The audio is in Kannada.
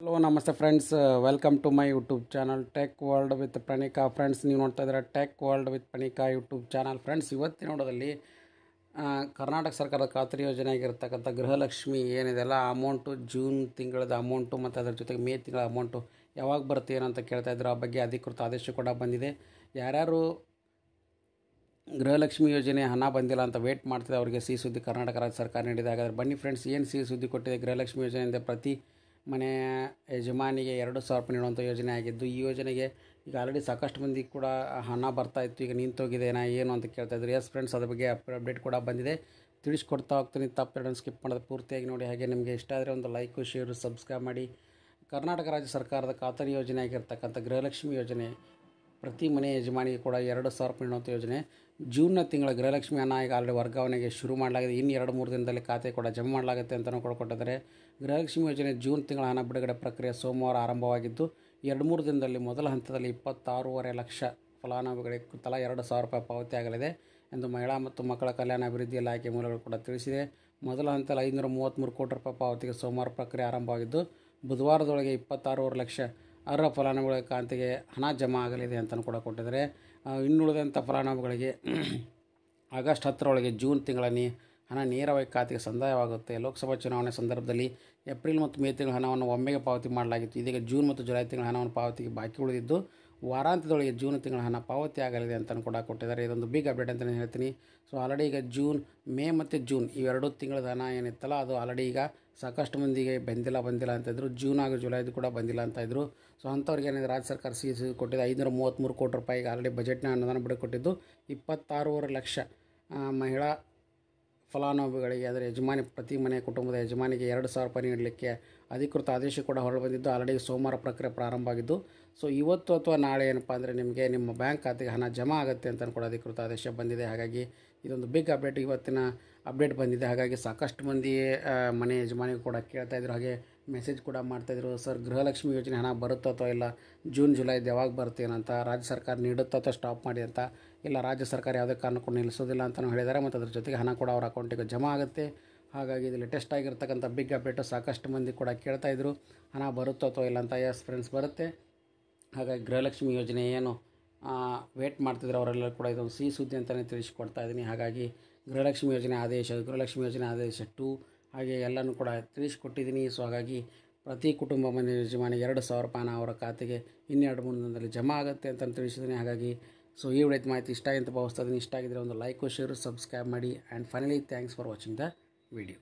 ಹಲೋ ನಮಸ್ತೆ friends, welcome to my YouTube channel tech world with Pranika. Friends, ನೀವು ನೋಡ್ತಾ ಇದ್ದೀರಾ tech world with Pranika YouTube channel. Friends, ಇವತ್ತಿನ ನೋಡೋದಲ್ಲಿ ಕರ್ನಾಟಕ ಸರ್ಕಾರದ ಖಾತರಿ ಯೋಜನೆ ಆಗಿರ್ತಕ್ಕಂಥ ಗೃಹಲಕ್ಷ್ಮಿ ಏನಿದೆಲ್ಲ ಅಮೌಂಟು ಜೂನ್ ತಿಂಗಳದ ಅಮೌಂಟು ಮತ್ತು ಅದರ ಜೊತೆಗೆ ಮೇ ತಿಂಗಳ ಅಮೌಂಟು ಯಾವಾಗ ಬರುತ್ತೆ ಏನಂತ ಕೇಳ್ತಾ ಇದ್ರು. ಆ ಬಗ್ಗೆ ಅಧಿಕೃತ ಆದೇಶ ಕೂಡ ಬಂದಿದೆ. ಯಾರ್ಯಾರು ಗೃಹಲಕ್ಷ್ಮಿ ಯೋಜನೆ ಹಣ ಬಂದಿಲ್ಲ ಅಂತ ವೇಟ್ ಮಾಡ್ತಿದ್ದೆ ಅವರಿಗೆ ಸಿಹಿ ಸುದ್ದಿ ಕರ್ನಾಟಕ ರಾಜ್ಯ ಸರ್ಕಾರ ನೀಡಿದೆ. ಹಾಗಾದರೆ ಬನ್ನಿ ಫ್ರೆಂಡ್ಸ್, ಏನು ಸಿಹಿ ಸುದ್ದಿ ಕೊಟ್ಟಿದೆ ಗೃಹಲಕ್ಷ್ಮಿ ಯೋಜನೆಯಿಂದ. ಪ್ರತಿ ಮನೆಯ ಯಜಮಾನಿಗೆ 2,000 ರೂಪಾಯಿ ನೀಡುವಂಥ ಯೋಜನೆ ಆಗಿದ್ದು, ಈ ಯೋಜನೆಗೆ ಈಗ ಆಲ್ರೆಡಿ ಸಾಕಷ್ಟು ಮಂದಿ ಕೂಡ ಹಣ ಬರ್ತಾಯಿತ್ತು, ಈಗ ನಿಂತೋಗಿದೆನಾ ಏನು ಅಂತ ಕೇಳ್ತಾಯಿದ್ರು. ಎಸ್ ಫ್ರೆಂಡ್ಸ್, ಅದ್ರ ಬಗ್ಗೆ ಅಪ್ಡೇಟ್ ಕೂಡ ಬಂದಿದೆ, ತಿಳಿಸ್ಕೊಡ್ತಾ ಹೋಗ್ತೀನಿ. ತಪ್ಪು ಸ್ಕಿಪ್ ಮಾಡೋದು ಪೂರ್ತಿಯಾಗಿ ನೋಡಿ. ಹಾಗೆ ನಿಮಗೆ ಇಷ್ಟ ಆದರೆ ಒಂದು ಲೈಕು, ಶೇರು, ಸಬ್ಸ್ಕ್ರೈಬ್ ಮಾಡಿ. ಕರ್ನಾಟಕ ರಾಜ್ಯ ಸರ್ಕಾರದ ಖಾತರಿ ಯೋಜನೆ ಆಗಿರ್ತಕ್ಕಂಥ ಗೃಹಲಕ್ಷ್ಮಿ ಯೋಜನೆ ಪ್ರತಿ ಮನೆ ಯಜಮಾನಿಗೆ ಕೂಡ 2,000 ರೂಪಾಯಿ ನೀಡುವಂಥ ಯೋಜನೆ. ಜೂನ್ನ ತಿಂಗಳ ಗೃಹಲಕ್ಷ್ಮಿ ಹಣ ಈಗ ಆಲ್ರೆಡಿ ವರ್ಗಾವಣೆಗೆ ಶುರು ಮಾಡಲಾಗಿದೆ. ಇನ್ನು 2-3 ದಿನದಲ್ಲಿ ಖಾತೆ ಕೂಡ ಜಮಾ ಮಾಡಲಾಗುತ್ತೆ ಅಂತಲೂ ಕೂಡ ಕೊಟ್ಟಿದ್ದಾರೆ. ಗೃಹಲಕ್ಷ್ಮಿ ಯೋಜನೆ ಜೂನ್ ತಿಂಗಳ ಹಣ ಬಿಡುಗಡೆ ಪ್ರಕ್ರಿಯೆ ಸೋಮವಾರ ಆರಂಭವಾಗಿದ್ದು, 2-3 ದಿನದಲ್ಲಿ ಮೊದಲ ಹಂತದಲ್ಲಿ 26.5 ಲಕ್ಷ ಫಲಾನುಭವಿಗಳಿಗೆ ತಲಾ 2,000 ರೂಪಾಯಿ ಪಾವತಿ ಆಗಲಿದೆ ಎಂದು ಮಹಿಳಾ ಮತ್ತು ಮಕ್ಕಳ ಕಲ್ಯಾಣ ಅಭಿವೃದ್ಧಿ ಇಲಾಖೆ ಮೂಲಗಳು ಕೂಡ ತಿಳಿಸಿದೆ. ಮೊದಲ ಹಂತದಲ್ಲಿ 533 ಕೋಟಿ ರೂಪಾಯಿ ಪಾವತಿಗೆ ಸೋಮವಾರ ಪ್ರಕ್ರಿಯೆ ಆರಂಭವಾಗಿದ್ದು, ಬುಧವಾರದೊಳಗೆ 26.5 ಲಕ್ಷ ಅರ್ಹ ಫಲಾನುಭವಿಗಳ ಖಾತೆಗೆ ಹಣ ಜಮಾ ಆಗಲಿದೆ ಅಂತಲೂ ಕೂಡ ಕೊಟ್ಟಿದ್ದಾರೆ. ಇನ್ನುಳಿದಂಥ ಫಲಾನುಭವಿಗಳಿಗೆ ಆಗಸ್ಟ್ 10ರೊಳಗೆ ಜೂನ್ ತಿಂಗಳ ಹಣ ನೇರವಾಗಿ ಖಾತೆಗೆ ಸಂದಾಯವಾಗುತ್ತೆ. ಲೋಕಸಭಾ ಚುನಾವಣೆ ಸಂದರ್ಭದಲ್ಲಿ ಏಪ್ರಿಲ್ ಮತ್ತು ಮೇ ತಿಂಗಳ ಹಣವನ್ನು ಒಮ್ಮೆಗೆ ಪಾವತಿ ಮಾಡಲಾಗಿತ್ತು. ಇದೀಗ ಜೂನ್ ಮತ್ತು ಜುಲೈ ತಿಂಗಳ ಹಣವನ್ನು ಪಾವತಿಗೆ ಬಾಕಿ ಉಳಿದಿದ್ದು, ವಾರಾಂತ್ಯದೊಳಗೆ ಜೂನ್ ತಿಂಗಳ ಹಣ ಪಾವತಿ ಆಗಲಿದೆ ಅಂತಲೂ ಕೂಡ ಕೊಟ್ಟಿದ್ದಾರೆ. ಇದೊಂದು ಬಿಗ್ ಅಪ್ಡೇಟ್ ಅಂತಲೇ ಹೇಳ್ತೀನಿ. ಸೊ ಆಲ್ರೆಡಿ ಈಗ ಜೂನ್, ಮೇ ಮತ್ತು ಜೂನ್ ಇವೆರಡು ತಿಂಗಳದ ಹಣ ಏನಿತ್ತಲ್ಲ, ಅದು ಆಲ್ರೆಡಿ ಈಗ ಸಾಕಷ್ಟು ಮಂದಿಗೆ ಬಂದಿಲ್ಲ ಅಂತಿದ್ರು. ಜೂನ್ ಹಾಗೂ ಜುಲೈದು ಕೂಡ ಬಂದಿಲ್ಲ ಅಂತ ಇದ್ದರು. ಸೊ ಅಂಥವ್ರಿಗೆ ಏನಿದೆ ರಾಜ್ಯ ಸರ್ಕಾರ ಸಿಹಿ ಕೊಟ್ಟಿದೆ. 533 ಕೋಟಿ ರೂಪಾಯಿಗೆ ಆಲ್ರೆಡಿ ಬಜೆಟ್ನ ಅನುದಾನ ಬಿಡುಕೊಟ್ಟಿದ್ದು, 26.5 ಲಕ್ಷ ಮಹಿಳಾ ಫಲಾನುಭವಿಗಳಿಗೆ, ಅದರ ಯಜಮಾನಿ ಪ್ರತಿ ಮನೆ ಕುಟುಂಬದ ಯಜಮಾನಿಗೆ 2,000 ರೂಪಾಯಿ ನೀಡಲಿಕ್ಕೆ ಅಧಿಕೃತ ಆದೇಶ ಕೂಡ ಹೊರಬಂದಿದ್ದು, ಆಲ್ರೆಡಿ ಸೋಮವಾರ ಪ್ರಕ್ರಿಯೆ ಪ್ರಾರಂಭ ಆಗಿದ್ದು, ಸೊ ಇವತ್ತು ಅಥವಾ ನಾಳೆ ಏನಪ್ಪ ಅಂದರೆ ನಿಮಗೆ ನಿಮ್ಮ ಬ್ಯಾಂಕ್ ಖಾತೆಗೆ ಹಣ ಜಮಾ ಆಗುತ್ತೆ ಅಂತ ಕೂಡ ಅಧಿಕೃತ ಆದೇಶ ಬಂದಿದೆ. ಹಾಗಾಗಿ ಇದೊಂದು ಬಿಗ್ ಅಪ್ಡೇಟ್, ಇವತ್ತಿನ ಅಪ್ಡೇಟ್ ಬಂದಿದೆ. ಹಾಗಾಗಿ ಸಾಕಷ್ಟು ಮಂದಿ ಮನೆ ಯಜಮಾನಿಗೂ ಕೂಡ ಕೇಳ್ತಾಯಿದ್ರು, ಹಾಗೆ ಮೆಸೇಜ್ ಕೂಡ ಮಾಡ್ತಾಯಿದ್ರು, ಸರ್ ಗೃಹಲಕ್ಷ್ಮಿ ಯೋಜನೆ ಹಣ ಬರುತ್ತೋ ಅಥವಾ ಇಲ್ಲ, ಜೂನ್ ಜುಲೈದು ಯಾವಾಗ ಬರುತ್ತೇನಂತ, ರಾಜ್ಯ ಸರ್ಕಾರ ನೀಡುತ್ತೋ ಅಥವಾ ಸ್ಟಾಪ್ ಮಾಡಿ ಅಂತ. ಇಲ್ಲ, ರಾಜ್ಯ ಸರ್ಕಾರ ಯಾವುದೇ ಕಾರಣಕ್ಕೂ ನಿಲ್ಲಿಸೋದಿಲ್ಲ ಅಂತಲೂ ಹೇಳಿದ್ದಾರೆ, ಮತ್ತು ಅದ್ರ ಜೊತೆಗೆ ಹಣ ಕೂಡ ಅವರ ಅಕೌಂಟಿಗೆ ಜಮಾ ಆಗುತ್ತೆ. ಹಾಗಾಗಿ ಇದು ಲೇಟೆಸ್ಟ್ ಆಗಿರ್ತಕ್ಕಂಥ ಬಿಗ್ ಅಪ್ಡೇಟು. ಸಾಕಷ್ಟು ಮಂದಿ ಕೂಡ ಕೇಳ್ತಾಯಿದ್ರು ಹಣ ಬರುತ್ತೋ ಅಥವಾ ಇಲ್ಲ ಅಂತ. ಎಸ್ ಫ್ರೆಂಡ್ಸ್, ಬರುತ್ತೆ. ಹಾಗಾಗಿ ಗೃಹಲಕ್ಷ್ಮಿ ಯೋಜನೆ ಏನು ವೇಟ್ ಮಾಡ್ತಿದ್ರು ಅವರೆಲ್ಲ ಕೂಡ ಇದೊಂದು ಸಿಹಿ ಸುದ್ದಿ ಅಂತಲೇ ತಿಳಿಸ್ಕೊಡ್ತಾ ಇದ್ದೀನಿ. ಹಾಗಾಗಿ ಗೃಹಲಕ್ಷ್ಮಿ ಯೋಜನೆ ಆದೇಶ 2 ಹಾಗೆ ಎಲ್ಲನೂ ಕೂಡ ತಿಳಿಸ್ಕೊಟ್ಟಿದ್ದೀನಿ. ಸೊ ಹಾಗಾಗಿ ಪ್ರತಿ ಕುಟುಂಬ ಮನೆ ಯಜಮಾನಿಗೆ 2,000 ರೂಪಾಯಿನ ಅವರ ಖಾತೆಗೆ 2-3 ದಿನದಲ್ಲಿ ಜಮಾ ಆಗುತ್ತೆ ಅಂತ ತಿಳಿಸಿದ್ದೀನಿ. ಹಾಗಾಗಿ ಸೊ ಈ ವಿಡಿಯೋ ಮಾಹಿತಿ ಇಷ್ಟ ಅಂತ ಭಾವಿಸ್ತಾ ಇದ್ದೀನಿ. ಇಷ್ಟ ಆಗಿದ್ದರೆ ಒಂದು ಲೈಕು, ಶೇರು, ಸಬ್ಸ್ಕ್ರೈಬ್ ಮಾಡಿ. And finally thanks for watching the video.